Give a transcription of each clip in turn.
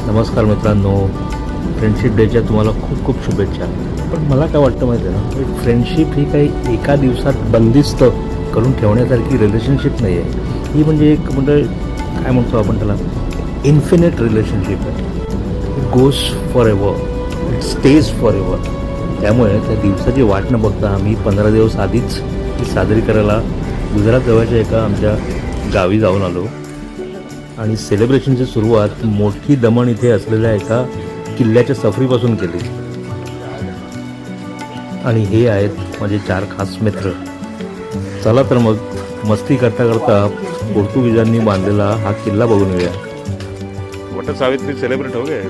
नमस्कार मित्रांनो, फ्रेंडशिप डेच्या तुम्हाला खूप खूप शुभेच्छा. पण मला काय वाटतं माहिती आहे ना, फ्रेंडशिप ही काही एका दिवसात बंदिस्त करून ठेवण्यासारखी रिलेशनशिप नाही आहे. ही म्हणजे एक म्हणजे काय म्हणतो आपण त्याला, इन्फिनिट रिलेशनशिप आहे. It goes for ever, it stage for ever. त्यामुळे त्या दिवसाची वाट न बघता आम्ही 15 दिवस आधीच ती साजरी करायला गुजरात जवळच्या एका आमच्या गावी जाऊन आलो. आणि सेलिब्रेशनची सुरुवात मोठी दमण इथे असलेल्या एका किल्ल्याच्या सफरीपासून केली. आणि हे आहेत माझे 4 खास मित्र. चला तर मग मस्ती करता करता पोर्तुगीजांनी बांधलेला हा किल्ला बघून येऊया. वट सावित्री सेलिब्रेट हो गए.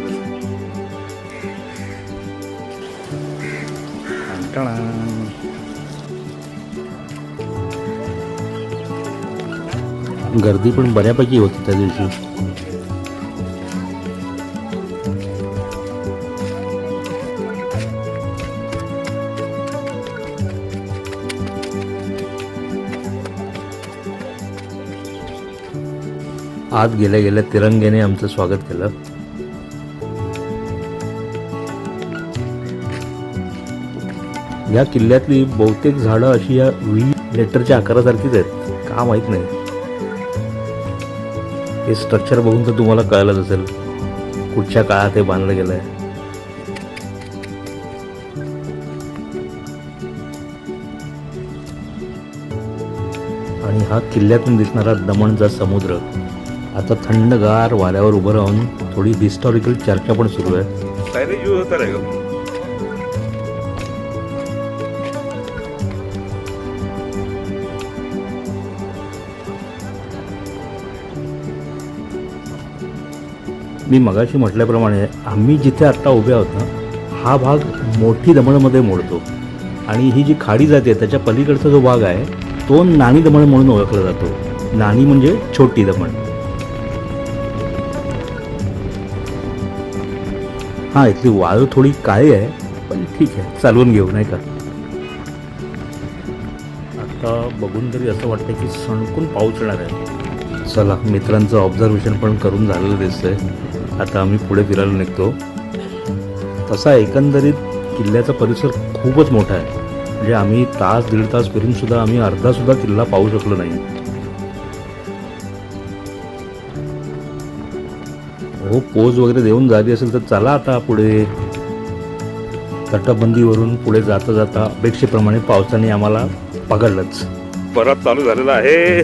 गर्दी पण बऱ्यापैकी होती त्या दिवशी. आत गेल्या गेल्या तिरंग्याने आमचं स्वागत केलं. या किल्ल्यातली बहुतेक झाडं अशी या व्ही लेटरच्या आकारासारखीच आहेत का माहित नाही. हे स्ट्रक्चर बघून तर तुम्हाला कळलंच असेल कुठच्या काळात हे बांधलं गेलं आहे. आणि हा किल्ल्यातून दिसणारा दमणचा समुद्र. आता थंडगार वाऱ्यावर उभं राहून थोडी हिस्टॉरिकल चर्चा पण सुरू आहे. मी मगाशी म्हटल्याप्रमाणे आम्ही जिथे आत्ता उभे आहोत ना, हा भाग मोठी दमणमध्ये मोडतो. आणि ही जी खाडी जाते त्याच्या पलीकडचा जो भाग आहे तो नानी दमण म्हणून ओळखला जातो. नानी म्हणजे छोटी दमण. हां, इथली वाळू थोडी काळी आहे पण ठीक आहे, चालवून घेऊ नाही का. आता बघून तरी असं वाटतं की सणकून पाऊस येणार आहे. चला, मित्रांचं ऑब्झर्वेशन पण करून झालेलं दिसतंय. आता आम्ही पुढे फिरायला निघतो. तसा एकंदरीत किल्ल्याचा परिसर खूपच मोठा आहे. म्हणजे आम्ही तास दीड तास फिरून सुद्धा आम्ही अर्धासुद्धा किल्ला पाहू शकलो नाही. हो, पोज वगैरे देऊन झाली असेल तर चला आता पुढे. तटबंदीवरून पुढे जाता जाता अपेक्षेप्रमाणे पावसाने आम्हाला पकडलंच. परत चालू झालेला आहे.